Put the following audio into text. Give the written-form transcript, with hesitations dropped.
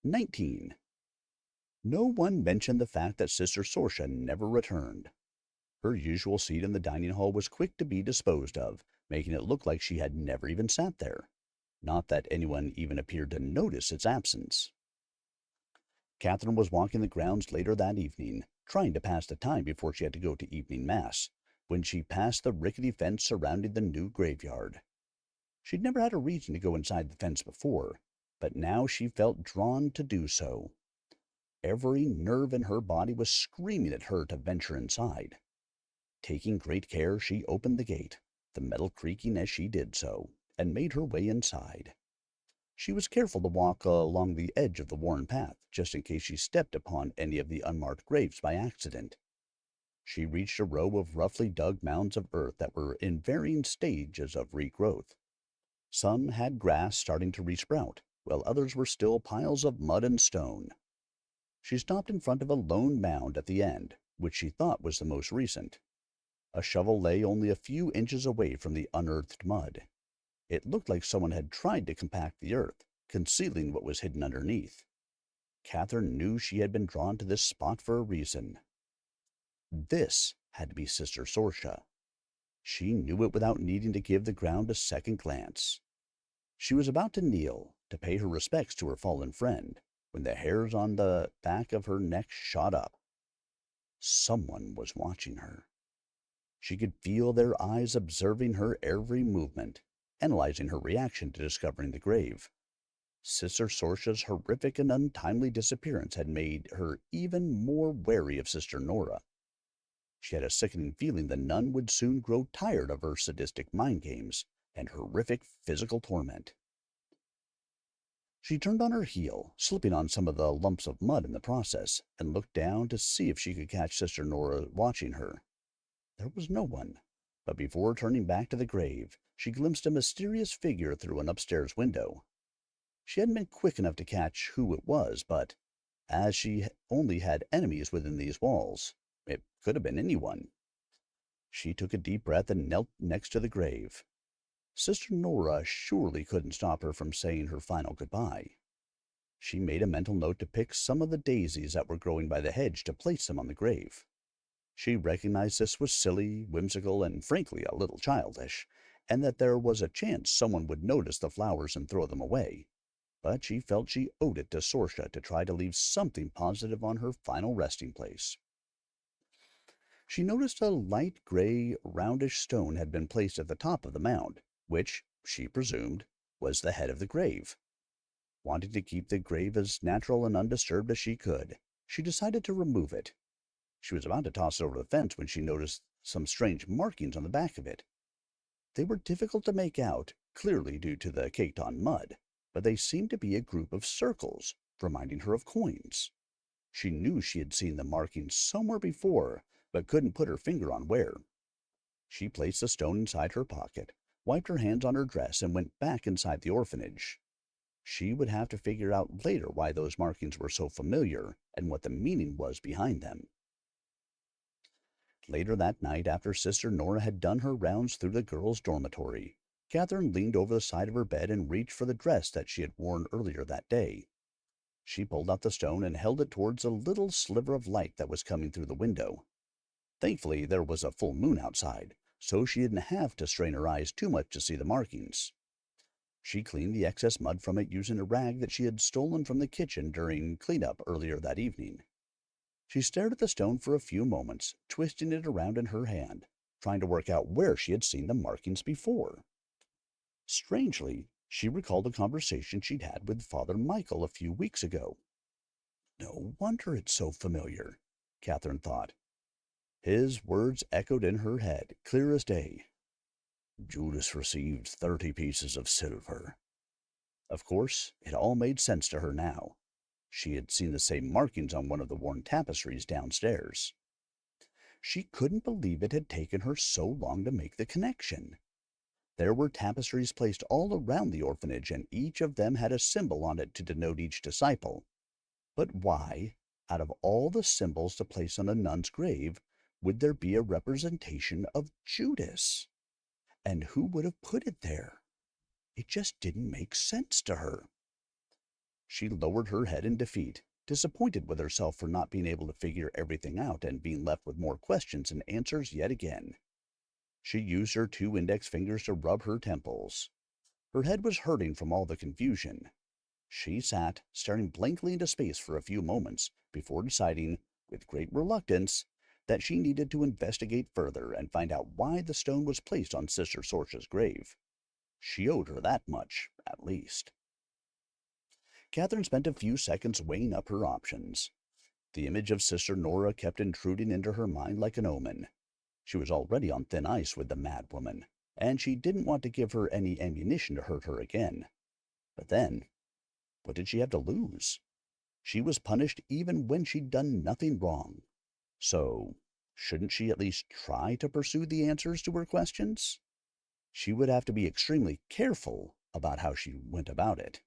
19. No one mentioned the fact that Sister Sorcia never returned. Her usual seat in the dining hall was quick to be disposed of, making it look like she had never even sat there. Not that anyone even appeared to notice its absence. Katherine was walking the grounds later that evening, trying to pass the time before she had to go to evening mass, when she passed the rickety fence surrounding the new graveyard. She'd never had a reason to go inside the fence before, but now she felt drawn to do so. Every nerve in her body was screaming at her to venture inside. Taking great care, she opened the gate, the metal creaking as she did so, and made her way inside. She was careful to walk along the edge of the worn path, just in case she stepped upon any of the unmarked graves by accident. She reached a row of roughly dug mounds of earth that were in varying stages of regrowth. Some had grass starting to resprout, while others were still piles of mud and stone. She stopped in front of a lone mound at the end, which she thought was the most recent. A shovel lay only a few inches away from the unearthed mud. It looked like someone had tried to compact the earth, concealing what was hidden underneath. Katherine knew she had been drawn to this spot for a reason. This had to be Sister Sorcia. She knew it without needing to give the ground a second glance. She was about to kneel to pay her respects to her fallen friend, when the hairs on the back of her neck shot up. Someone was watching her. She could feel their eyes observing her every movement, analyzing her reaction to discovering the grave. Sister Sorcia's horrific and untimely disappearance had made her even more wary of Sister Nora. She had a sickening feeling the nun would soon grow tired of her sadistic mind games and horrific physical torment. She turned on her heel, slipping on some of the lumps of mud in the process, and looked down to see if she could catch Sister Nora watching her. There was no one, but before turning back to the grave, she glimpsed a mysterious figure through an upstairs window. She hadn't been quick enough to catch who it was, but as she only had enemies within these walls, it could have been anyone. She took a deep breath and knelt next to the grave. Sister Nora surely couldn't stop her from saying her final goodbye. She made a mental note to pick some of the daisies that were growing by the hedge to place them on the grave. She recognized this was silly, whimsical, and frankly a little childish, and that there was a chance someone would notice the flowers and throw them away. But she felt she owed it to Sorcia to try to leave something positive on her final resting place. She noticed a light gray, roundish stone had been placed at the top of the mound, which, she presumed, was the head of the grave. Wanting to keep the grave as natural and undisturbed as she could, she decided to remove it. She was about to toss it over the fence when she noticed some strange markings on the back of it. They were difficult to make out, clearly due to the caked-on mud, but they seemed to be a group of circles, reminding her of coins. She knew she had seen the markings somewhere before, but couldn't put her finger on where. She placed the stone inside her pocket, wiped her hands on her dress, and went back inside the orphanage. She would have to figure out later why those markings were so familiar and what the meaning was behind them. Later that night, after Sister Nora had done her rounds through the girls' dormitory, Katherine leaned over the side of her bed and reached for the dress that she had worn earlier that day. She pulled out the stone and held it towards a little sliver of light that was coming through the window. Thankfully, there was a full moon outside, so she didn't have to strain her eyes too much to see the markings. She cleaned the excess mud from it using a rag that she had stolen from the kitchen during cleanup earlier that evening. She stared at the stone for a few moments, twisting it around in her hand, trying to work out where she had seen the markings before. Strangely, she recalled a conversation she'd had with Father Michael a few weeks ago. No wonder it's so familiar, Katherine thought. His words echoed in her head, clear as day. Judas received 30 pieces of silver. Of course, it all made sense to her now. She had seen the same markings on one of the worn tapestries downstairs. She couldn't believe it had taken her so long to make the connection. There were tapestries placed all around the orphanage, and each of them had a symbol on it to denote each disciple. But why, out of all the symbols to place on a nun's grave, would there be a representation of Judas? And who would have put it there? It just didn't make sense to her. She lowered her head in defeat, disappointed with herself for not being able to figure everything out and being left with more questions and answers yet again. She used her 2 index fingers to rub her temples. Her head was hurting from all the confusion. She sat, staring blankly into space for a few moments before deciding, with great reluctance, that she needed to investigate further and find out why the stone was placed on Sister Sorcia's grave. She owed her that much, at least. Catherine spent a few seconds weighing up her options. The image of Sister Nora kept intruding into her mind like an omen. She was already on thin ice with the mad woman, and she didn't want to give her any ammunition to hurt her again. But then, what did she have to lose? She was punished even when she'd done nothing wrong. So, shouldn't she at least try to pursue the answers to her questions? She would have to be extremely careful about how she went about it.